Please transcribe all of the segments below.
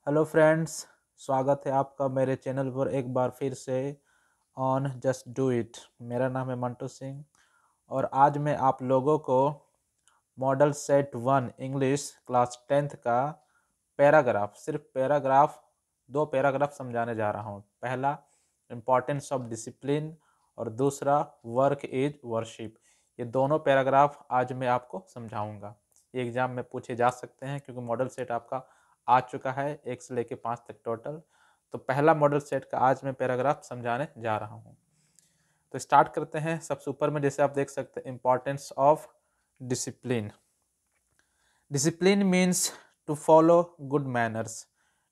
Hello friends, स्वागत है आपका मेरे चैनल पर एक बार फिर से ऑन जस्ट डू इट। मेरा नाम है मंटू सिंह और आज मैं आप लोगों को model set 1 English class 10th का पैराग्राफ, सिर्फ पैराग्राफ, दो पैराग्राफ समझाने जा रहा हूँ। पहला इम्पोर्टेंस ऑफ डिसिप्लिन और दूसरा वर्क इज वर्शिप। ये दोनों पैराग्राफ आज मैं आपको समझाऊंगा। ये एग्जाम में पूछे जा सकते हैं क्योंकि मॉडल सेट आपका आ चुका है 1 से लेकर 5 तक टोटल। तो पहला मॉडल सेट का आज मैं पैराग्राफ समझाने जा रहा हूँ। तो स्टार्ट करते हैं। सबसे ऊपर में जैसे आप देख सकते हैं, importance of discipline. Discipline means to follow good manners.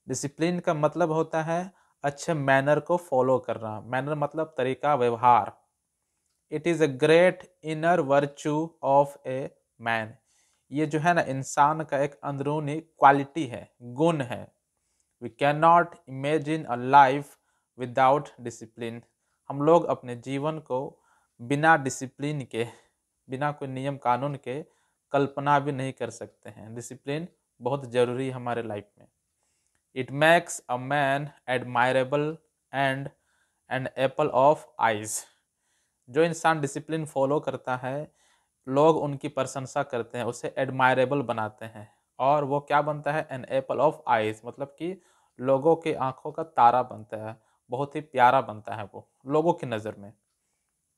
Discipline का मतलब होता है अच्छे मैनर को फॉलो करना। मैनर मतलब तरीका, व्यवहार। It is a great inner virtue of a man. ये जो है ना, इंसान का एक अंदरूनी क्वालिटी है, गुण है। We can not imagine a life without discipline. हम लोग अपने जीवन को बिना डिसिप्लिन के, बिना कोई नियम कानून के कल्पना भी नहीं कर सकते हैं। डिसिप्लिन बहुत ज़रूरी है हमारे लाइफ में। It makes a man admirable and an apple of eyes. जो इंसान डिसिप्लिन फॉलो करता है, लोग उनकी प्रशंसा करते हैं, उसे एडमायरेबल बनाते हैं। और वो क्या बनता है? एन एप्पल ऑफ आइज, मतलब कि लोगों की आंखों का तारा बनता है, बहुत ही प्यारा बनता है वो लोगों की नज़र में।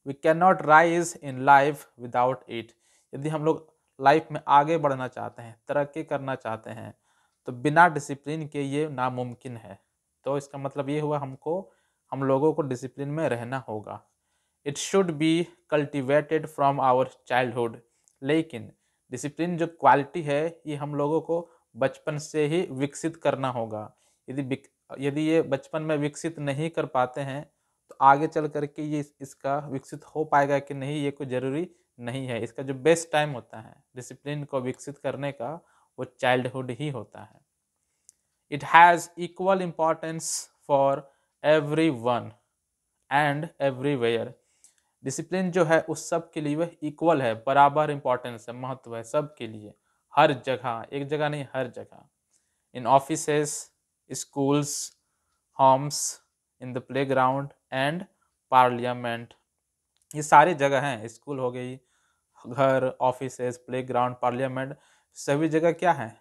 We can not rise in life without it. यदि हम लोग लाइफ में आगे बढ़ना चाहते हैं, तरक्की करना चाहते हैं, तो बिना डिसिप्लिन के ये नामुमकिन है। तो इसका मतलब ये हुआ, हम लोगों को डिसिप्लिन में रहना होगा। It should be cultivated from our childhood. लेकिन डिसिप्लिन जो क्वालिटी है, ये हम लोगों को बचपन से ही विकसित करना होगा। यदि ये बचपन में विकसित नहीं कर पाते हैं, तो आगे चल करके ये इसका विकसित हो पाएगा कि नहीं, ये कोई ज़रूरी नहीं है। इसका जो बेस्ट टाइम होता है डिसिप्लिन को विकसित करने का, वो चाइल्डहुड ही होता है। It has equal importance for every one and everywhere. Discipline जो है उस सब के लिए वह इक्वल है, बराबर इंपॉर्टेंस है, महत्व है सब के लिए, हर जगह, एक जगह नहीं, हर जगह। In offices, schools, homes, in the playground and parliament. ये सारी जगह हैं, स्कूल हो गई, घर, ऑफिसेस, प्लेग्राउंड, पार्लियामेंट, सभी जगह क्या है?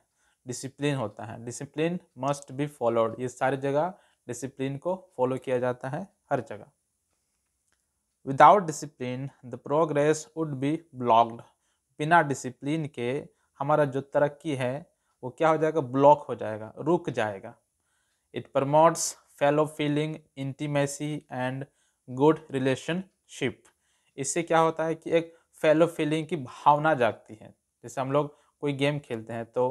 डिसिप्लिन होता है। Discipline must be followed. ये सारी जगह डिसिप्लिन को फॉलो किया जाता है, हर जगह। Without discipline the progress would be blocked. बिना डिसिप्लिन के हमारा जो तरक्की है वो क्या हो जाएगा? ब्लॉक हो जाएगा, रुक जाएगा। It promotes fellow feeling, intimacy and good relationship. इससे क्या होता है कि एक फेलो फीलिंग की भावना जागती है। जैसे हम लोग कोई गेम खेलते हैं तो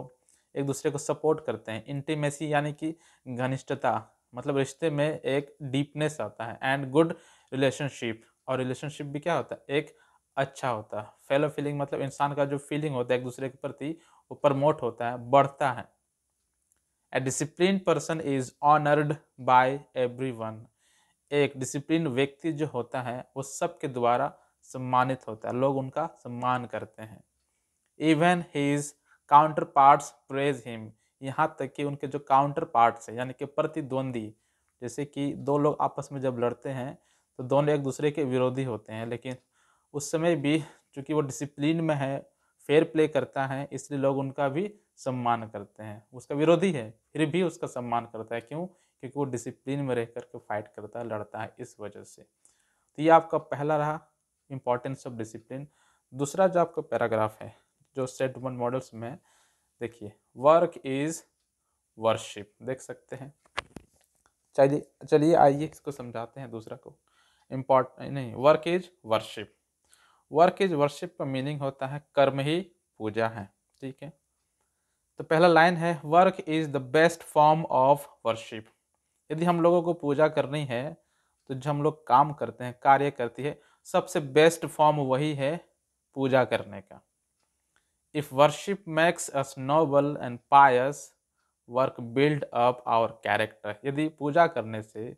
एक दूसरे को सपोर्ट करते हैं। इंटीमेसी यानी कि घनिष्ठता, मतलब रिश्ते में एक डीपनेस आता है। एंड गुड रिलेशनशिप, और रिलेशनशिप भी क्या होता है? एक अच्छा होता है। फेलो फीलिंग मतलब इंसान का जो फीलिंग होता है एक दूसरे के प्रति, वो प्रमोट होता है, बढ़ता है। ए discipline person is honoured bye everyone. एक डिसिप्लिन व्यक्ति जो होता है वो सबके द्वारा सम्मानित होता है, लोग उनका सम्मान करते हैं। Even his counter parts praise him. यहाँ तक कि उनके जो काउंटर पार्ट्स है, यानी कि प्रतिद्वंदी, जैसे कि दो लोग आपस में जब लड़ते हैं तो दोनों एक दूसरे के विरोधी होते हैं, लेकिन उस समय भी चूंकि वो डिसिप्लिन में है, फेयर प्ले करता है, इसलिए लोग उनका भी सम्मान करते हैं। उसका विरोधी है फिर भी उसका सम्मान करता है। क्यों? क्योंकि वो डिसिप्लिन में रह करके फाइट करता है, लड़ता है, इस वजह से। तो ये आपका पहला रहा, इंपॉर्टेंस ऑफ डिसिप्लिन। दूसरा जो आपका पैराग्राफ है जो सेट 1 मॉडल्स में, देखिए, वर्क इज वर्शिप, देख सकते हैं। चलिए चलिए आइए इसको समझाते हैं दूसरा को। नहीं, work is worship. Work is worship का मीनिंग होता है कर्म ही पूजा है। ठीक है, तो पहला लाइन है, work is the best form of worship. यदि हम लोगों को पूजा करनी है तो जो हम लोग काम करते हैं, कार्य करती है, सबसे बेस्ट फॉर्म वही है पूजा करने का। If worship makes us noble and pious, work build up our character. यदि पूजा करने से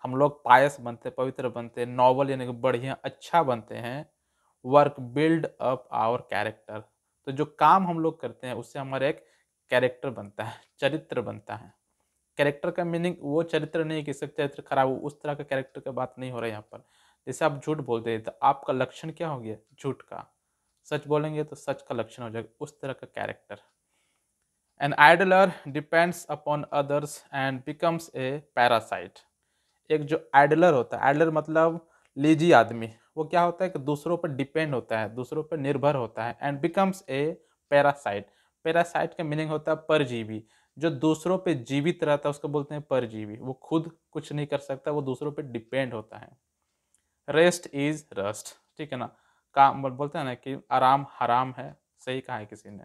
हम लोग पायस बनते, पवित्र बनते, नॉवल यानी कि बढ़िया, अच्छा बनते हैं, work build up our character, तो जो काम हम लोग करते हैं उससे हमारा एक कैरेक्टर बनता है, चरित्र बनता है। कैरेक्टर का मीनिंग वो चरित्र नहीं कि इसका चरित्र खराब हो, उस तरह का कैरेक्टर की बात नहीं हो रहा है यहाँ पर। जैसे आप झूठ बोलते हैं तो आपका लक्षण क्या हो गया, झूठ का। सच बोलेंगे तो सच का लक्षण हो जाएगा, उस तरह का character. An idler depends upon others and becomes a parasite. एक जो आइडलर होता है, आइडलर मतलब लेजी आदमी, वो क्या होता है कि दूसरों पर डिपेंड होता है, दूसरों पर निर्भर होता है। And becomes a parasite. Parasite का मीनिंग होता है परजीवी। जो दूसरों पे जीवित रहता है उसको बोलते हैं परजीवी। वो खुद कुछ नहीं कर सकता, वो दूसरों पे डिपेंड होता है। रेस्ट इज रस्ट, ठीक है ना। काम बोलते हैं ना कि आराम हराम है, सही कहा है किसी ने।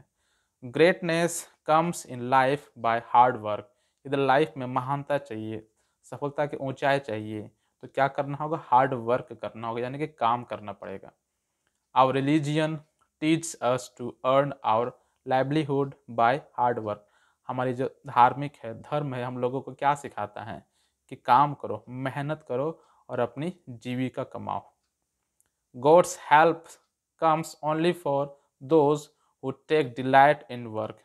Greatness comes in life by hard work. इधर लाइफ में महानता चाहिए, सफलता की ऊंचाई चाहिए, तो क्या करना होगा, हार्ड वर्क करना होगा, यानी कि काम करना पड़ेगा। Our religion teach us to earn our livelihood by hard work. हमारी जो धार्मिक है, धर्म है, हम लोगों को क्या सिखाता है कि काम करो, मेहनत करो और अपनी जीविका कमाओ। God's help comes only for those who take delight in work।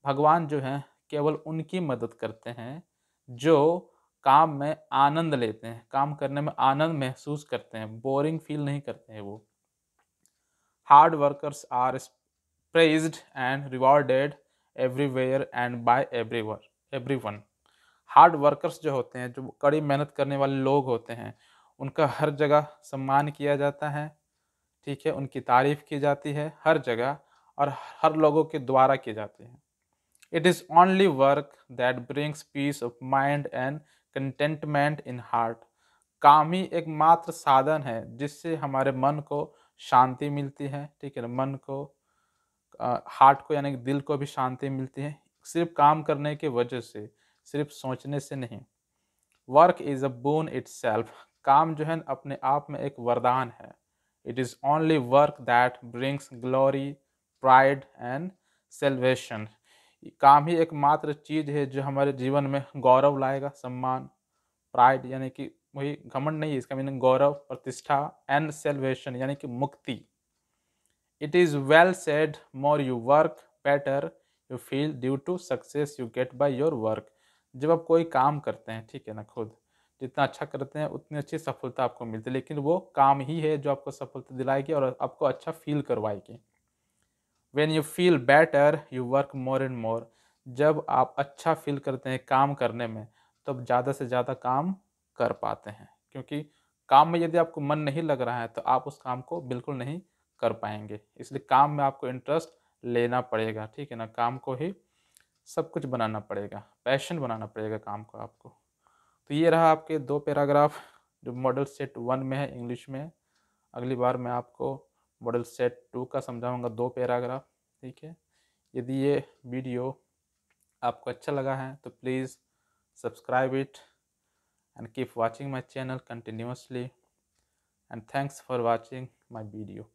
भगवान जो हैं केवल उनकी मदद करते हैं जो काम में आनंद लेते हैं, काम करने में आनंद महसूस करते हैं, बोरिंग फील नहीं करते हैं वो। Hard workers are praised and rewarded everywhere and by everyone। Hard workers जो होते हैं, जो कड़ी मेहनत करने वाले लोग होते हैं, उनका हर जगह सम्मान किया जाता है, ठीक है, उनकी तारीफ की जाती है हर जगह, और हर लोगों के द्वारा की जाती है। It is only work that brings peace of mind and contentment in heart. काम ही एकमात्र साधन है जिससे हमारे मन को शांति मिलती है, ठीक है ना, मन को, हार्ट को यानी कि दिल को भी शांति मिलती है, सिर्फ काम करने की वजह से, सिर्फ सोचने से नहीं। Work is a bone itself. काम जो है अपने आप में एक वरदान है। It is only work that brings glory, pride and salvation. काम ही एकमात्र चीज़ है जो हमारे जीवन में गौरव लाएगा, सम्मान, प्राइड यानी कि वही घमंड नहीं है, इसका मीनिंग गौरव, प्रतिष्ठा, एंड सेल्वेशन यानी कि मुक्ति। It is well said, more you work better you feel due to success you get by your work. जब आप कोई काम करते हैं, ठीक है ना, खुद जितना अच्छा करते हैं उतनी अच्छी सफलता आपको मिलती है, लेकिन वो काम ही है जो आपको सफलता दिलाएगी और आपको अच्छा फील करवाएगी। When you feel better you work more and more. जब आप अच्छा फील करते हैं काम करने में, तो आप ज़्यादा से ज़्यादा काम कर पाते हैं, क्योंकि काम में यदि आपको मन नहीं लग रहा है तो आप उस काम को बिल्कुल नहीं कर पाएंगे। इसलिए काम में आपको इंटरेस्ट लेना पड़ेगा, ठीक है ना, काम को ही सब कुछ बनाना पड़ेगा, पैशन बनाना पड़ेगा काम को आपको। तो ये रहा आपके 2 पैराग्राफ जो मॉडल सेट 1 में है, इंग्लिश में। अगली बार मैं आपको मॉडल सेट 2 का समझाऊंगा, 2 पैराग्राफ, ठीक है। यदि ये वीडियो आपको अच्छा लगा है तो please subscribe it and keep watching my channel continuously, and thanks for watching my video।